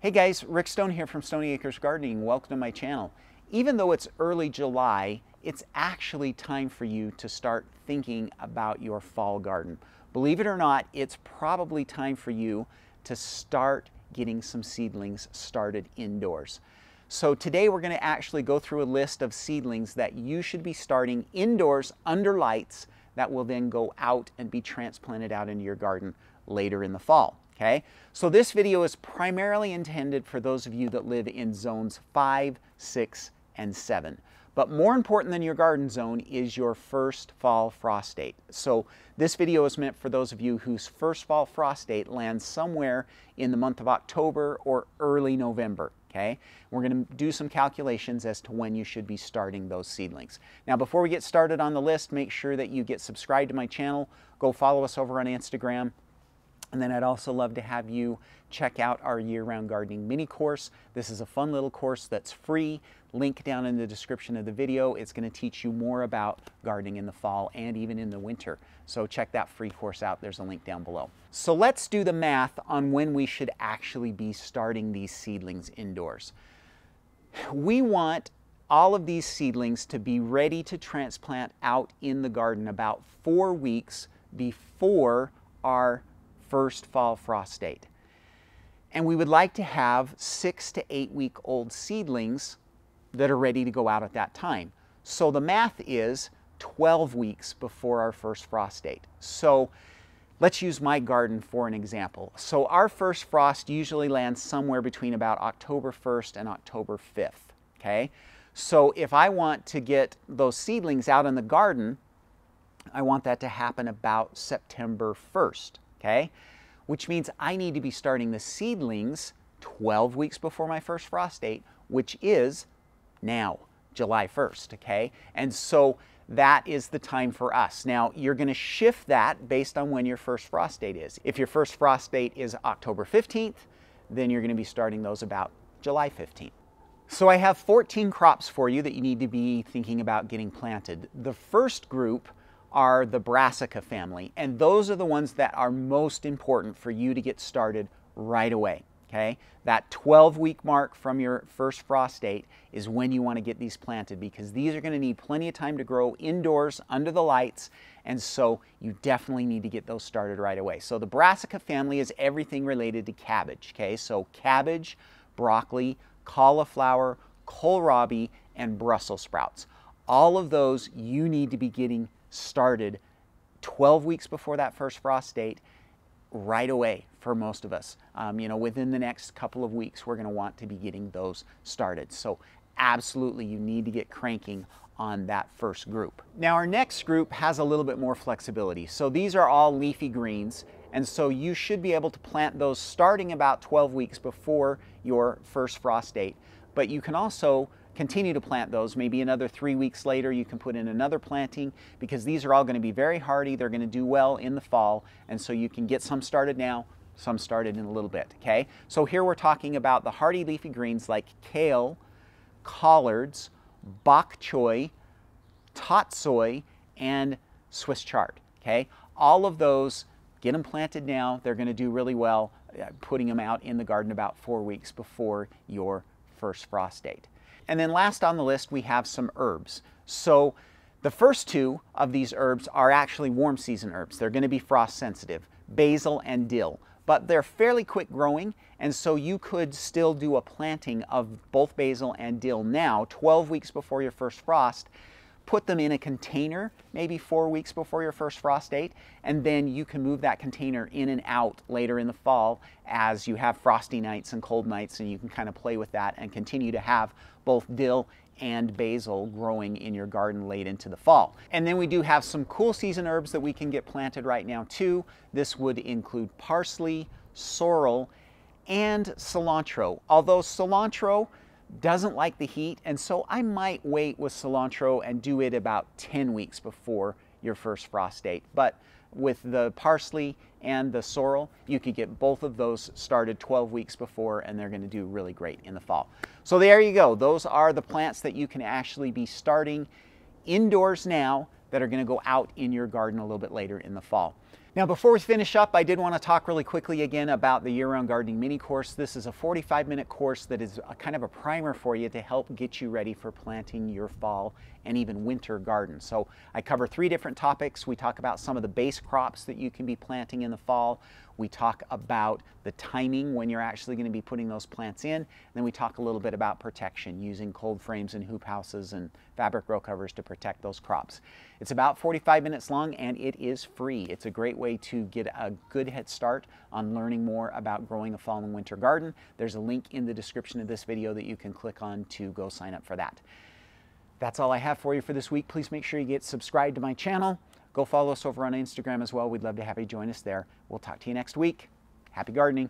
Hey guys, Rick Stone here from Stony Acres Gardening. Welcome to my channel. Even though it's early July, it's actually time for you to start thinking about your fall garden. Believe it or not, it's probably time for you to start getting some seedlings started indoors. So today we're going to actually go through a list of seedlings that you should be starting indoors under lights that will then go out and be transplanted out into your garden later in the fall. Okay, so this video is primarily intended for those of you that live in zones 5, 6, and 7. But more important than your garden zone is your first fall frost date. So this video is meant for those of you whose first fall frost date lands somewhere in the month of October or early November. Okay, we're going to do some calculations as to when you should be starting those seedlings. Now, before we get started on the list, make sure that you get subscribed to my channel. Go follow us over on Instagram. And then I'd also love to have you check out our year-round gardening mini course. This is a fun little course that's free. Link down in the description of the video. It's going to teach you more about gardening in the fall and even in the winter. So check that free course out. There's a link down below. So let's do the math on when we should actually be starting these seedlings indoors. We want all of these seedlings to be ready to transplant out in the garden about 4 weeks before our first fall frost date. And we would like to have 6 to 8 week old seedlings that are ready to go out at that time. So the math is 12 weeks before our first frost date. So let's use my garden for an example. So our first frost usually lands somewhere between about October 1st and October 5th. Okay, so if I want to get those seedlings out in the garden, I want that to happen about September 1st. Okay, which means I need to be starting the seedlings 12 weeks before my first frost date, which is now, July 1st, okay? And so that is the time for us. Now, you're going to shift that based on when your first frost date is. If your first frost date is October 15th, then you're going to be starting those about July 15th. So I have 14 crops for you that you need to be thinking about getting planted. The first group are the Brassica family, and those are the ones that are most important for you to get started right away. Okay, that 12-week mark from your first frost date is when you want to get these planted, because these are going to need plenty of time to grow indoors under the lights, and so you definitely need to get those started right away. So the Brassica family is everything related to cabbage. Okay, so cabbage, broccoli, cauliflower, kohlrabi, and Brussels sprouts. All of those you need to be getting started 12 weeks before that first frost date right away for most of us. Within the next couple of weeks, we're going to want to be getting those started. So absolutely, you need to get cranking on that first group. Now, our next group has a little bit more flexibility. So these are all leafy greens, and so you should be able to plant those starting about 12 weeks before your first frost date. But you can also continue to plant those. Maybe another 3 weeks later you can put in another planting, because these are all going to be very hardy. They're going to do well in the fall, and so you can get some started now, some started in a little bit. Okay, so here we're talking about the hardy leafy greens like kale, collards, bok choy, tatsoi, and Swiss chard. Okay, all of those, get them planted now. They're going to do really well, putting them out in the garden about 4 weeks before your first frost date. And then last on the list, we have some herbs. So the first two of these herbs are actually warm season herbs. They're going to be frost sensitive, basil and dill, but they're fairly quick growing, and so you could still do a planting of both basil and dill now, 12 weeks before your first frost. Put them in a container maybe 4 weeks before your first frost date, and then you can move that container in and out later in the fall as you have frosty nights and cold nights, and you can kind of play with that and continue to have both dill and basil growing in your garden late into the fall. And then we do have some cool season herbs that we can get planted right now too. This would include parsley, sorrel, and cilantro. Although cilantro doesn't like the heat, and so I might wait with cilantro and do it about 10 weeks before your first frost date. But with the parsley and the sorrel, you could get both of those started 12 weeks before, and they're going to do really great in the fall. So there you go. Those are the plants that you can actually be starting indoors now that are going to go out in your garden a little bit later in the fall. Now, before we finish up, I did want to talk really quickly again about the year-round gardening mini course. This is a 45-minute course that is a kind of a primer for you to help get you ready for planting your fall and even winter garden. So I cover 3 different topics. We talk about some of the base crops that you can be planting in the fall. We talk about the timing when you're actually going to be putting those plants in. And then we talk a little bit about protection, using cold frames and hoop houses and fabric row covers to protect those crops. It's about 45 minutes long and it is free. It's a great way to get a good head start on learning more about growing a fall and winter garden. There's a link in the description of this video that you can click on to go sign up for that. That's all I have for you for this week. Please make sure you get subscribed to my channel. Go follow us over on Instagram as well. We'd love to have you join us there. We'll talk to you next week. Happy gardening.